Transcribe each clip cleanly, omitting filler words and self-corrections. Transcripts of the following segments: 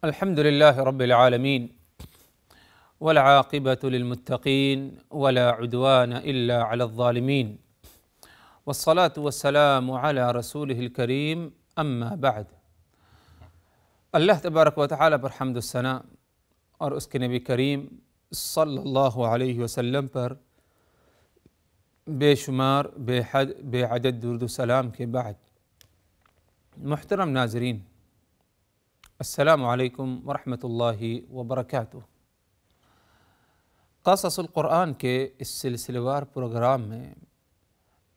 الحمد لله رب العالمين والعاقبة للمتقين ولا عدوان إلا على الظالمين والصلاة والسلام على رسوله الكريم اما بعد۔ اللہ تبارک و تعالی پر حمد و ثنا اور اس کے نبی کریم صلی اللہ علیہ وسلم پر بے شمار بے حد بے عدد درود و سلام کے بعد، محترم ناظرین، السلام علیکم ورحمۃ اللہ وبرکاتہ۔ قصص القرآن کے اس سلسلہ وار پروگرام میں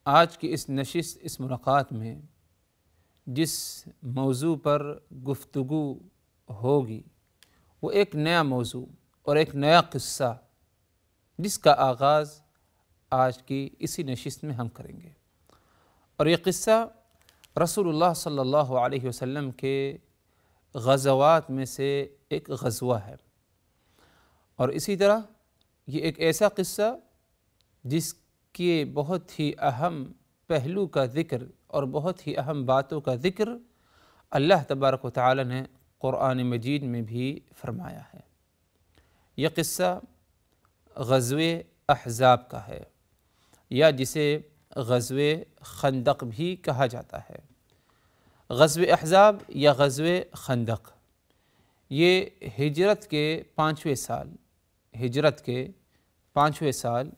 آج کی اس نشست، اس ملاقات میں جس موضوع پر گفتگو ہوگی وہ ایک نیا موضوع اور ایک نیا قصہ، جس کا آغاز آج کی اسی نشست میں ہم کریں گے، اور یہ قصہ رسول اللہ صلی اللہ علیہ وسلم کے غزوات میں سے ایک غزوہ ہے، اور اسی طرح یہ ایک ایسا قصہ جس کے بہت ہی اہم پہلو کا ذکر اور بہت ہی اہم باتوں کا ذکر اللہ تبارک و تعالی نے قرآن مجید میں بھی فرمایا ہے۔ یہ قصہ غزوہ احزاب کا ہے، یا جسے غزوہ خندق بھی کہا جاتا ہے۔ غزوہ احزاب یا غزوہ خندق یہ ہجرت کے پانچویں سال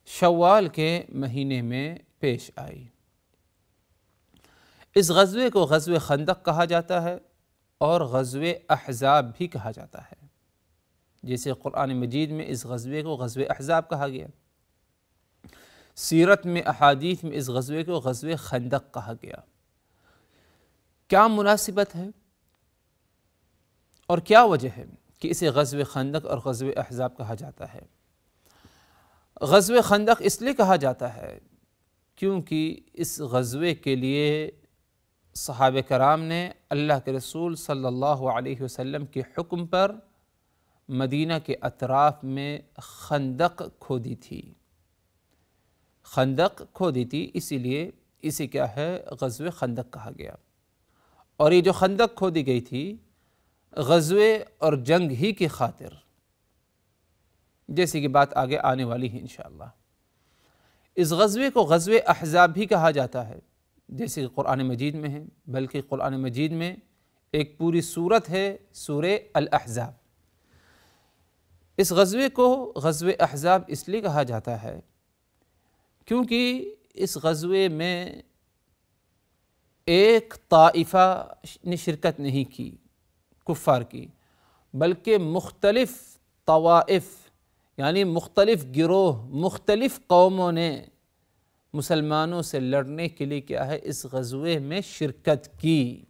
شوال کے مہینے میں پیش آئی۔ اس غزوے کو غزوہ خندق کہا جاتا ہے اور غزوہ احزاب بھی کہا جاتا ہے، جیسے قرآن مجید میں اس غزوے کو غزوہ احزاب کہا گیا، سیرت میں احادیث میں اس غزوے کو غزوہ خندق کہا گیا۔ کیا مناسبت ہے اور کیا وجہ ہے کہ اسے غزوہ خندق اور غزوہ احزاب کہا جاتا ہے؟ غزوہ خندق اس لیے کہا جاتا ہے کیونکہ اس غزوے کے لیے صحابہ کرام نے اللہ کے رسول صلی اللہ علیہ وسلم کے حکم پر مدینہ کے اطراف میں خندق کھودی تھی۔ اسی لیے اسے کیا ہے، غزوہ خندق کہا گیا۔ اور یہ جو خندق کھودی گئی تھی غزوے اور جنگ ہی کی خاطر، جیسے کہ بات آگے آنے والی ہے انشاءاللہ۔ اس غزوے کو غزوہ احزاب بھی کہا جاتا ہے، جیسے کہ قرآن مجید میں ہے، بلکہ قرآن مجید میں ایک پوری سورت ہے، سورہ الاحزاب۔ اس غزوے کو غزوہ احزاب اس لیے کہا جاتا ہے کیونکہ اس غزوے میں ایک طائفہ نے شرکت نہیں کی کفار کی، بلکہ مختلف طوائف یعنی مختلف گروہ، مختلف قوموں نے مسلمانوں سے لڑنے کے لیے کیا ہے، اس غزوے میں شرکت کی۔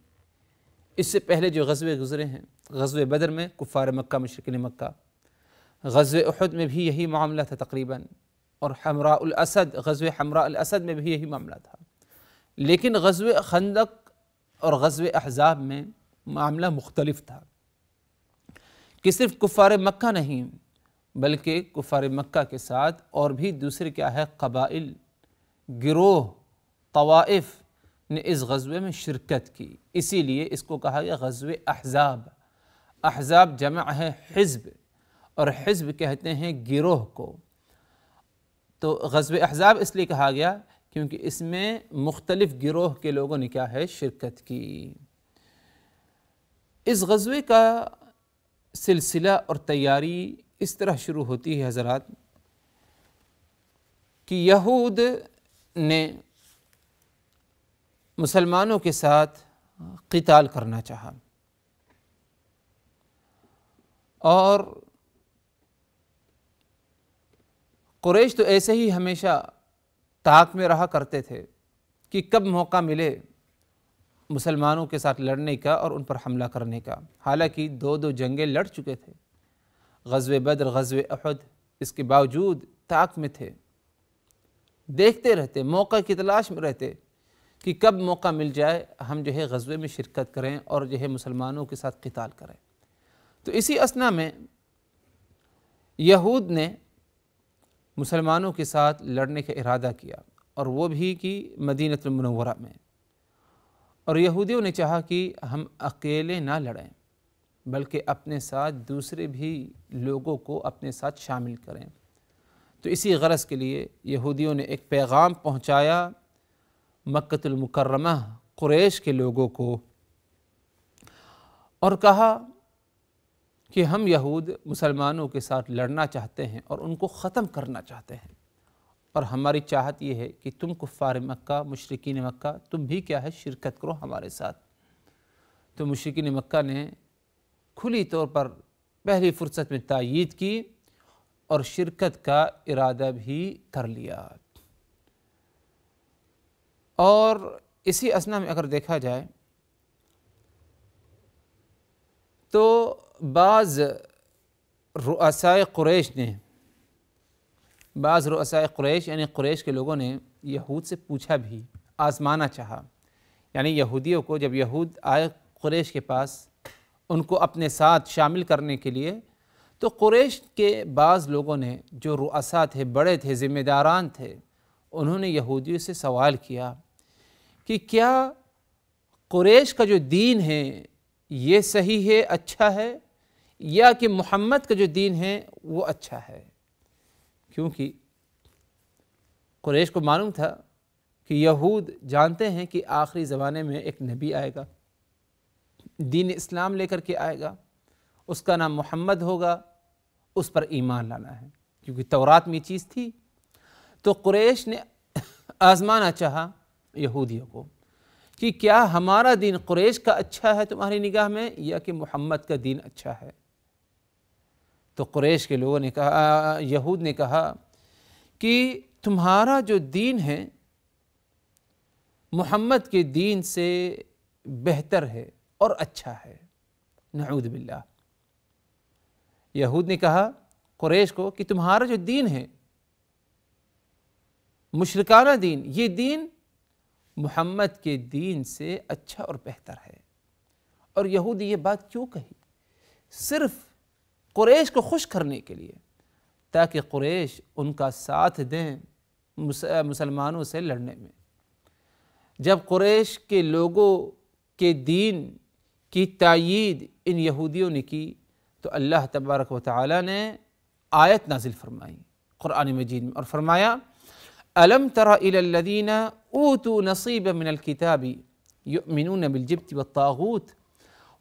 اس سے پہلے جو غزوے گزرے ہیں، غزوہ بدر میں کفار مکہ، مشرکین مکہ، غزوہ احد میں بھی یہی معاملہ تھا تقریباً، اور غزوہ حمراء الاسد میں بھی یہی معاملہ تھا۔ لیکن غزوہ خندق اور غزوہ احزاب میں معاملہ مختلف تھا کہ صرف کفار مکہ نہیں، بلکہ کفار مکہ کے ساتھ اور بھی دوسرے کیا ہے، قبائل، گروہ، طوائف نے اس غزوے میں شرکت کی۔ اسی لیے اس کو کہا گیا غزوہ احزاب۔ احزاب جمع ہے حزب، اور حزب کہتے ہیں گروہ کو۔ تو غزوہ احزاب اس لیے کہا گیا کیونکہ اس میں مختلف گروہ کے لوگوں نے کیا ہے، شرکت کی۔ اس غزوے کا سلسلہ اور تیاری اس طرح شروع ہوتی ہے حضرات کہ یہود نے مسلمانوں کے ساتھ قتال کرنا چاہا، اور قریش تو ایسے ہی ہمیشہ طاق میں رہا کرتے تھے کہ کب موقع ملے مسلمانوں کے ساتھ لڑنے کا اور ان پر حملہ کرنے کا۔ حالانکہ دو جنگیں لڑ چکے تھے، غزوہ بدر، غزوہ احد، اس کے باوجود طاق میں تھے، دیکھتے رہتے، موقع کی تلاش میں رہتے کہ کب موقع مل جائے ہم جو ہے غزوے میں شرکت کریں اور جو ہے مسلمانوں کے ساتھ قتال کریں۔ تو اسی اثنا میں یہود نے مسلمانوں کے ساتھ لڑنے کا ارادہ کیا، اور وہ بھی کی مدینہ المنورہ میں، اور یہودیوں نے چاہا کہ ہم اکیلے نہ لڑیں، بلکہ اپنے ساتھ دوسرے بھی لوگوں کو اپنے ساتھ شامل کریں۔ تو اسی غرض کے لیے یہودیوں نے ایک پیغام پہنچایا مکۃ المکرمہ قریش کے لوگوں کو، اور کہا کہ ہم یہود مسلمانوں کے ساتھ لڑنا چاہتے ہیں اور ان کو ختم کرنا چاہتے ہیں، اور ہماری چاہت یہ ہے کہ تم کفار مکہ، مشرکین مکہ، تم بھی کیا ہے شرکت کرو ہمارے ساتھ۔ تو مشرکین مکہ نے کھلی طور پر پہلی فرصت میں تائید کی اور شرکت کا ارادہ بھی کر لیا۔ اور اسی اثنا میں اگر دیکھا جائے تو بعض رؤسائے قریش یعنی قریش کے لوگوں نے یہود سے پوچھا بھی، آزمانا چاہا، یعنی یہودیوں کو جب یہود آئے قریش کے پاس ان کو اپنے ساتھ شامل کرنے کے لیے، تو قریش کے بعض لوگوں نے جو رؤساء تھے، بڑے تھے، ذمہ داران تھے، انہوں نے یہودیوں سے سوال کیا کہ کیا قریش کا جو دین ہے یہ صحیح ہے، اچھا ہے، یا کہ محمد کا جو دین ہے وہ اچھا ہے؟ کیونکہ قریش کو معلوم تھا کہ یہود جانتے ہیں کہ آخری زمانے میں ایک نبی آئے گا، دین اسلام لے کر کے آئے گا، اس کا نام محمد ہوگا، اس پر ایمان لانا ہے، کیونکہ تورات میں یہ چیز تھی۔ تو قریش نے آزمانا چاہا یہودیوں کو کہ کیا ہمارا دین قریش کا اچھا ہے تمہاری نگاہ میں، یا کہ محمد کا دین اچھا ہے؟ تو قریش کے لوگوں نے کہا، یہود نے کہا کہ تمہارا جو دین ہے محمد کے دین سے بہتر ہے اور اچھا ہے، نعوذ باللہ۔ یہود نے کہا قریش کو کہ تمہارا جو دین ہے مشرکانہ دین، یہ دین محمد کے دین سے اچھا اور بہتر ہے۔ اور یہود یہ بات کیوں کہی؟ صرف قریش کو خوش کرنے کے لیے، تاکہ قریش ان کا ساتھ دیں مسلمانوں سے لڑنے میں۔ جب قریش کے لوگوں کے دین کی تائید ان یہودیوں نے کی تو اللہ تبارک و تعالی نے آیت نازل فرمائی قرآن مجید میں، اور فرمایا أَلَمْ تَرَ إِلَى الَّذِينَ أُوتُوا نَصِيبًا مِنَ الْكِتَابِ يُؤْمِنُونَ بِالْجِبْتِ وَالطَّاغُوتِ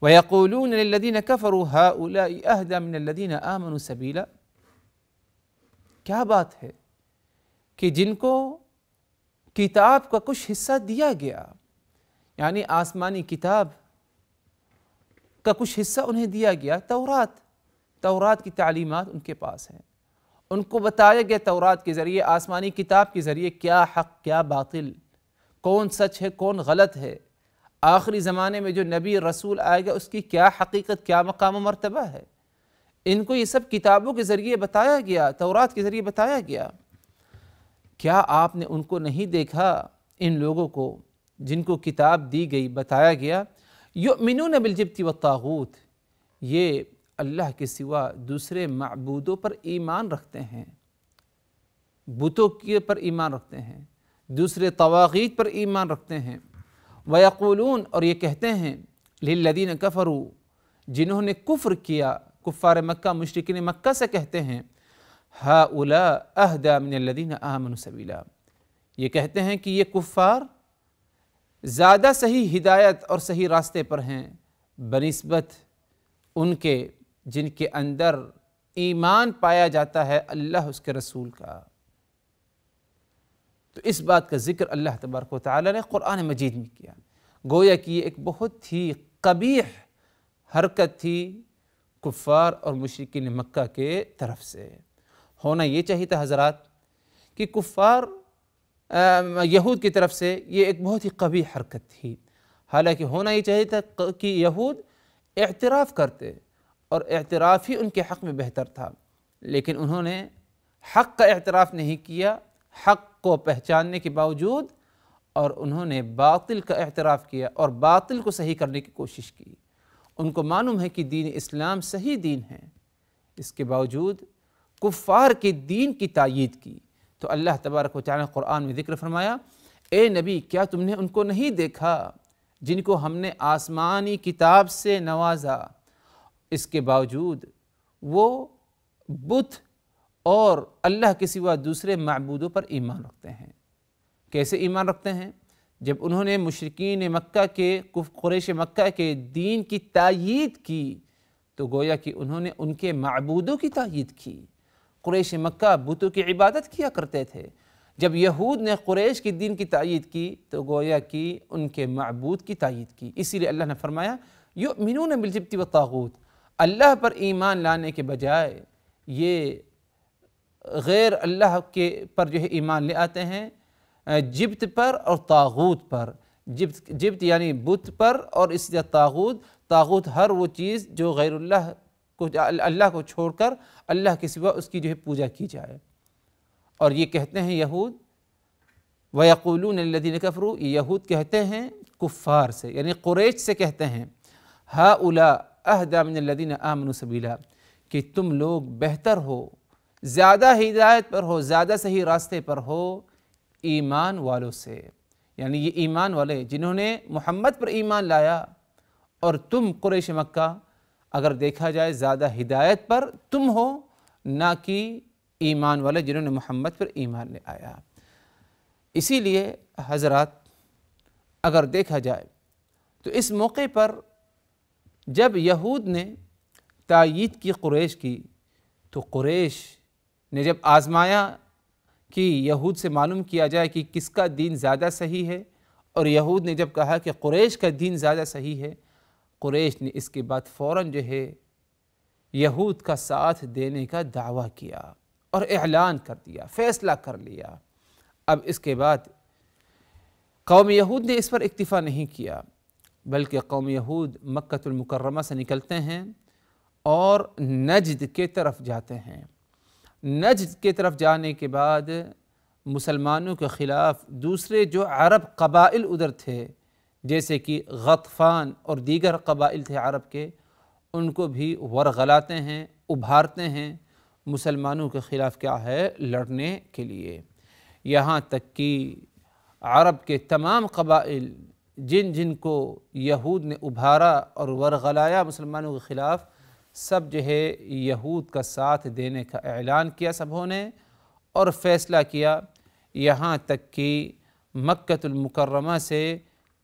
وَيَقُولُونَ لِلَّذِينَ كَفَرُوا هَؤُلَاءِ أَهْدَىٰ مِنَ الَّذِينَ آمَنُوا سَبِيلًا۔ کیا بات ہے کہ جن کو کتاب کا کچھ حصہ دیا گیا، یعنی آسمانی کتاب کا کچھ حصہ انہیں دیا گیا، تورات کی تعلیمات ان کے پاس ہیں، ان کو بتایا گیا تورات کے ذریعے، آسمانی کتاب کے ذریعے کیا حق کیا باطل، کون سچ ہے کون غلط ہے، آخری زمانے میں جو نبی رسول آئے گا اس کی کیا حقیقت کیا مقام و مرتبہ ہے، ان کو یہ سب کتابوں کے ذریعے بتایا گیا، تورات کے ذریعے بتایا گیا۔ کیا آپ نے ان کو نہیں دیکھا، ان لوگوں کو جن کو کتاب دی گئی، بتایا گیا، یؤمنون بالجبت والطاغوت، یہ اللہ کے سوا دوسرے معبودوں پر ایمان رکھتے ہیں، بتوں کے پر ایمان رکھتے ہیں، دوسرے طواغیت پر ایمان رکھتے ہیں، ویقولون، اور یہ کہتے ہیں، للذین کفروا، جنہوں نے کفر کیا، کفار مکہ مشرکین مکہ سے کہتے ہیں، ہؤلاء اہدی من الذین آمنوا سبیلا، یہ کہتے ہیں کہ یہ کفار زیادہ صحیح ہدایت اور صحیح راستے پر ہیں بنسبت ان کے جن کے اندر ایمان پایا جاتا ہے اللہ اس کے رسول کا۔ تو اس بات کا ذکر اللہ تبارک و تعالی نے قرآن مجید میں کیا، گویا کہ یہ ایک بہت ہی قبیح حرکت تھی کفار اور مشرکین مکہ کے طرف سے۔ ہونا یہ چاہیے تھا حضرات کہ کفار یہود کی طرف سے یہ ایک بہت ہی قبیح حرکت تھی، حالانکہ ہونا یہ چاہیے تھا کہ یہود اعتراف کرتے اور اعتراف ہی ان کے حق میں بہتر تھا، لیکن انہوں نے حق کا اعتراف نہیں کیا، حق کو پہچاننے کے باوجود، اور انہوں نے باطل کا اعتراف کیا اور باطل کو صحیح کرنے کی کوشش کی۔ ان کو معلوم ہے کہ دین اسلام صحیح دین ہے، اس کے باوجود کفار کے دین کی تائید کی۔ تو اللہ تبارک و تعالی نے قرآن میں ذکر فرمایا، اے نبی کیا تم نے ان کو نہیں دیکھا جن کو ہم نے آسمانی کتاب سے نوازا اس کے باوجود وہ بت اور اللہ کے سوا دوسرے معبودوں پر ایمان رکھتے ہیں۔ کیسے ایمان رکھتے ہیں؟ جب انہوں نے مشرکین مکہ کے قریش مکہ کے دین کی تائید کی تو گویا کہ انہوں نے ان کے معبودوں کی تائید کی۔ قریش مکہ بتوں کی عبادت کیا کرتے تھے، جب یہود نے قریش کے دین کی تائید کی تو گویا کہ ان کے معبود کی تائید کی۔ اسی لیے اللہ نے فرمایا یؤمنون بالجبت والطاغوت، اللہ پر ایمان لانے کے بجائے یہ غیر اللہ کے پر جو ہے ایمان لے آتے ہیں، جبت پر اور طاغوت پر۔ جبت یعنی بت پر، اور اس لیے طاغوت ہر وہ چیز جو غیر اللہ کو چھوڑ کر اللہ کے سوا اس کی جو ہے پوجا کی جائے۔ اور یہ کہتے ہیں یہود، وَيَقُولُونَ الَّذِينَ كَفَرُوا، یہ یہود کہتے ہیں کفار سے یعنی قریش سے کہتے ہیں، هَؤُلَاء أَهْدَىٰ مِنَ الَّذِينَ آمَنُوا سَبِيلًا، کہ تم لوگ بہتر ہو، زیادہ ہدایت پر ہو، زیادہ صحیح راستے پر ہو ایمان والوں سے۔ یعنی یہ ایمان والے جنہوں نے محمد پر ایمان لایا، اور تم قریش مکہ اگر دیکھا جائے زیادہ ہدایت پر تم ہو نہ کہ ایمان والے جنہوں نے محمد پر ایمان لے آیا۔ اسی لیے حضرات اگر دیکھا جائے تو اس موقع پر جب یہود نے تائید کی قریش کی تو قریش نے جب آزمایا کہ یہود سے معلوم کیا جائے کہ کس کا دین زیادہ صحیح ہے، اور یہود نے جب کہا کہ قریش کا دین زیادہ صحیح ہے، قریش نے اس کے بعد فوراً جو ہے یہود کا ساتھ دینے کا دعویٰ کیا اور اعلان کر دیا، فیصلہ کر لیا۔ اب اس کے بعد قوم یہود نے اس پر اکتفا نہیں کیا، بلکہ قوم یہود مکہ المکرمہ سے نکلتے ہیں اور نجد کے طرف جاتے ہیں۔ نجد کے طرف جانے کے بعد مسلمانوں کے خلاف دوسرے جو عرب قبائل ادھر تھے، جیسے کہ غطفان اور دیگر قبائل تھے عرب کے، ان کو بھی ورغلاتے ہیں، ابھارتے ہیں مسلمانوں کے خلاف کیا ہے لڑنے کے لیے۔ یہاں تک کہ عرب کے تمام قبائل جن جن کو یہود نے ابھارا اور ورغلایا مسلمانوں کے خلاف، سب جو ہے یہود کا ساتھ دینے کا اعلان کیا سبھوں نے، اور فیصلہ کیا۔ یہاں تک کہ مکہ المکرمہ سے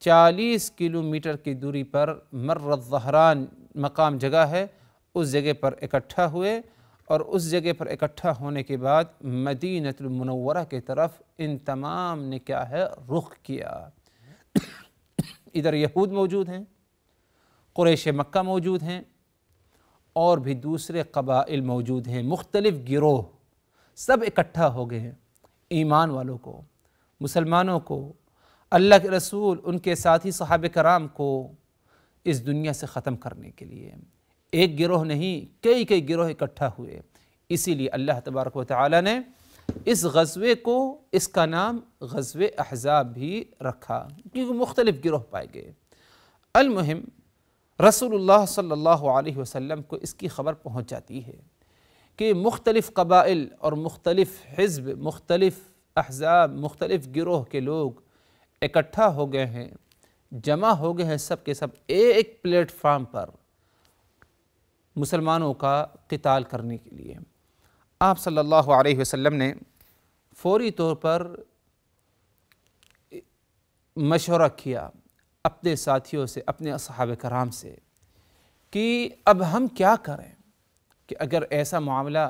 40 کلومیٹر کی دوری پر مر الظہران مقام جگہ ہے، اس جگہ پر اکٹھا ہوئے، اور اس جگہ پر اکٹھا ہونے کے بعد مدینہ المنورہ کی طرف ان تمام نے کیا ہے رخ کیا۔ ادھر یہود موجود ہیں، قریش مکہ موجود ہیں، اور بھی دوسرے قبائل موجود ہیں، مختلف گروہ، سب اکٹھا ہو گئے ہیں ایمان والوں کو، مسلمانوں کو، اللہ کے رسول، ان کے ساتھی صحابہ کرام کو اس دنیا سے ختم کرنے کے لیے۔ ایک گروہ نہیں، کئی گروہ اکٹھا ہوئے۔ اسی لیے اللہ تبارک و تعالی نے اس غزوے کو، اس کا نام غزوہ احزاب بھی رکھا، کیونکہ مختلف گروہ پائے گئے۔ المہم رسول اللہ صلی اللہ علیہ وسلم کو اس کی خبر پہنچ جاتی ہے کہ مختلف قبائل اور مختلف حزب، مختلف احزاب، مختلف گروہ کے لوگ اکٹھا ہو گئے ہیں، جمع ہو گئے ہیں، سب کے سب ایک پلیٹ فارم پر مسلمانوں کا قتال کرنے کے لیے۔ آپ صلی اللہ علیہ وسلم نے فوری طور پر مشورہ کیا اپنے ساتھیوں سے، اپنے صحابہ کرام سے، کہ اب ہم کیا کریں کہ اگر ایسا معاملہ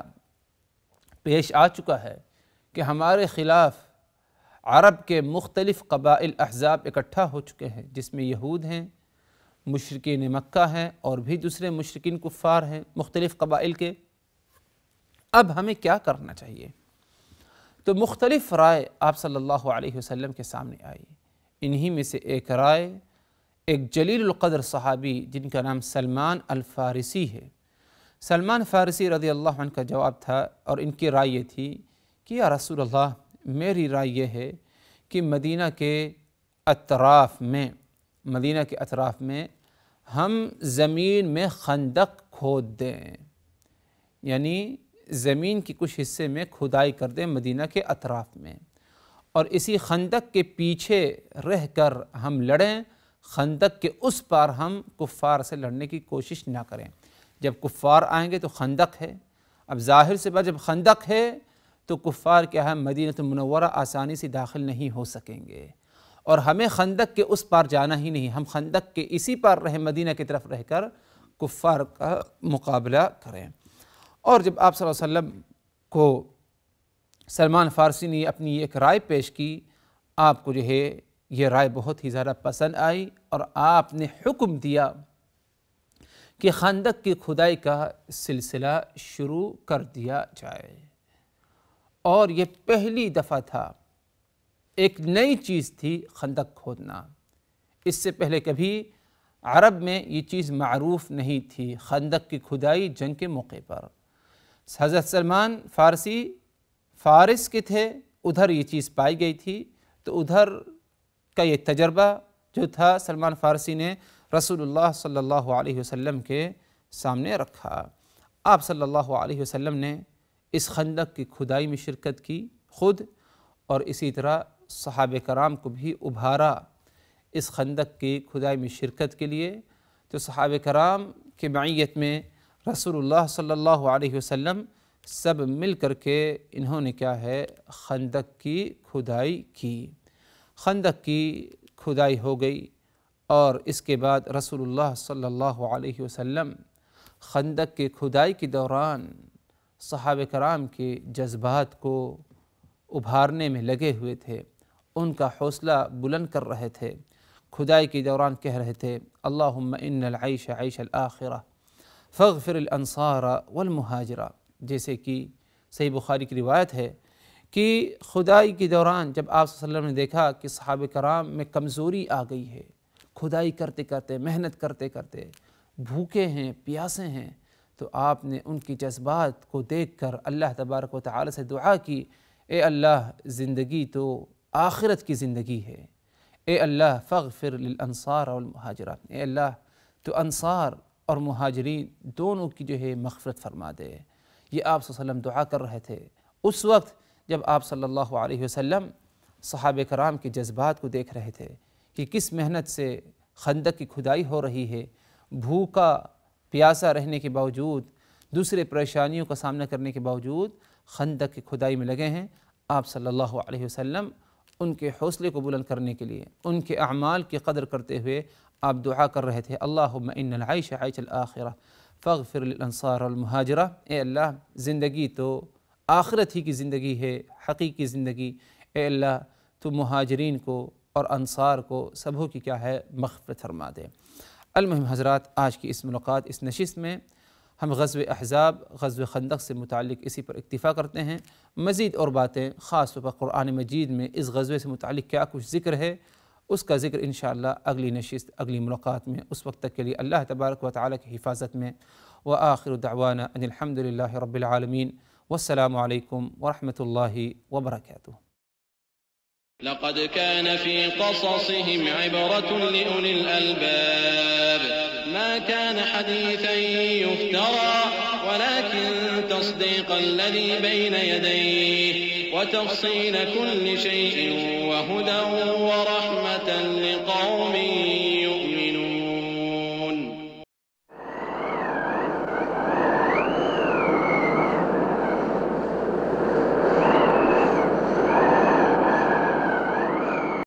پیش آ چکا ہے کہ ہمارے خلاف عرب کے مختلف قبائل احزاب اکٹھا ہو چکے ہیں، جس میں یہود ہیں، مشرکین مکہ ہیں، اور بھی دوسرے مشرکین کفار ہیں مختلف قبائل کے، اب ہمیں کیا کرنا چاہیے؟ تو مختلف رائے آپ صلی اللہ علیہ وسلم کے سامنے آئی۔ انہی میں سے ایک رائے ایک جلیل القدر صحابی جن کا نام سلمان الفارسی ہے، سلمان فارسی رضی اللہ عنہ کا جواب تھا، اور ان کی رائے یہ تھی کہ یا رسول اللہ، میری رائے یہ ہے کہ مدینہ کے اطراف میں ہم زمین میں خندق کھود دیں، یعنی زمین کی کچھ حصے میں کھدائی کر دیں مدینہ کے اطراف میں، اور اسی خندق کے پیچھے رہ کر ہم لڑیں، خندق کے اس پار ہم کفار سے لڑنے کی کوشش نہ کریں۔ جب کفار آئیں گے تو خندق ہے، اب ظاہر سے بات جب خندق ہے تو کفار کیا ہے مدینہ منورہ آسانی سے داخل نہیں ہو سکیں گے، اور ہمیں خندق کے اس پار جانا ہی نہیں، ہم خندق کے اسی پار رہیں، مدینہ کی طرف رہ کر کفار کا مقابلہ کریں۔ اور جب آپ صلی اللہ علیہ وسلم کو سلمان فارسی نے اپنی ایک رائے پیش کی، آپ کو جو ہے یہ رائے بہت ہی زیادہ پسند آئی، اور آپ نے حکم دیا کہ خندق کی کھدائی کا سلسلہ شروع کر دیا جائے۔ اور یہ پہلی دفعہ تھا، ایک نئی چیز تھی خندق کھودنا، اس سے پہلے کبھی عرب میں یہ چیز معروف نہیں تھی، خندق کی کھدائی جنگ کے موقع پر۔ حضرت سلمان فارسی فارس کے تھے، ادھر یہ چیز پائی گئی تھی، تو ادھر کا یہ تجربہ جو تھا سلمان فارسی نے رسول اللہ صلی اللہ علیہ وسلم کے سامنے رکھا۔ آپ صلی اللہ علیہ وسلم نے اس خندق کی کھدائی میں شرکت کی خود، اور اسی طرح صحابہ کرام کو بھی ابھارا اس خندق کی کھدائی میں شرکت کے لیے۔ تو صحابہ کرام کی معیت میں رسول اللہ صلی اللہ علیہ وسلم سب مل کر کے انہوں نے کیا ہے خندق کی کھدائی کی۔ خندق کی کھدائی ہو گئی، اور اس کے بعد رسول اللہ صلی اللہ علیہ وسلم خندق کے کھدائی کے دوران صحابہ کرام کے جذبات کو ابھارنے میں لگے ہوئے تھے، ان کا حوصلہ بلند کر رہے تھے۔ کھدائی کے دوران کہہ رہے تھے اللہم ان العیش عیش الآخرہ فاغفر الانصار والمہاجرہ، جیسے کہ صحیح بخاری کی روایت ہے کہ کھدائی کے دوران جب آپ صلی اللہ علیہ وسلم نے دیکھا کہ صحابہ کرام میں کمزوری آ گئی ہے، کھدائی کرتے کرتے محنت کرتے کرتے بھوکے ہیں پیاسے ہیں، تو آپ نے ان کی جذبات کو دیکھ کر اللہ تبارک و تعالی سے دعا کی، اے اللہ زندگی تو آخرت کی زندگی ہے، اے اللہ فاغفر للانصار والمہاجرہ، اے اللہ تو انصار اور مہاجرین دونوں کی جو ہے مغفرت فرما دے۔ یہ آپ صلی اللہ علیہ وسلم دعا کر رہے تھے اس وقت جب آپ صلی اللہ علیہ وسلم صحابہ کرام کے جذبات کو دیکھ رہے تھے کہ کس محنت سے خندق کی کھدائی ہو رہی ہے، بھوکا پیاسا رہنے کے باوجود، دوسرے پریشانیوں کا سامنا کرنے کے باوجود خندق کی کھدائی میں لگے ہیں۔ آپ صلی اللہ علیہ وسلم ان کے حوصلے کو بلند کرنے کے لیے، ان کے اعمال کی قدر کرتے ہوئے آپ دعا کر رہے تھے اللہم ان العیش عیش الآخرہ فاغفر للانصار والمہاجرہ، اے اللہ زندگی تو آخرت ہی کی زندگی ہے، حقیقی زندگی، اے اللہ تو مہاجرین کو اور انصار کو سبھوں کی کیا ہے مغفرت فرما دے۔ المہم حضرات، آج کی اس ملاقات اس نشست میں ہم غزوہ احزاب، غزوہ خندق سے متعلق اسی پر اکتفا کرتے ہیں۔ مزید اور باتیں خاص طور پر قرآن مجید میں اس غزوے سے متعلق کیا کچھ ذکر ہے، اس کا ذکر انشاءاللہ اگلی نشست اگلی ملاقات میں، اس وقت تک کے لیے اللہ تبارک و تعالی کی حفاظت میں، وآخر دعوانا ان الحمد للہ رب العالمین، والسلام علیکم ورحمۃ اللہ وبرکاتہ۔ لقد كان في قصصهم عبرة لأولي الألباب ما كان حديثا يفترى ولكن تصديق الذي بين يديه وتفصيل كل شيء وهدى ورحمة لقوم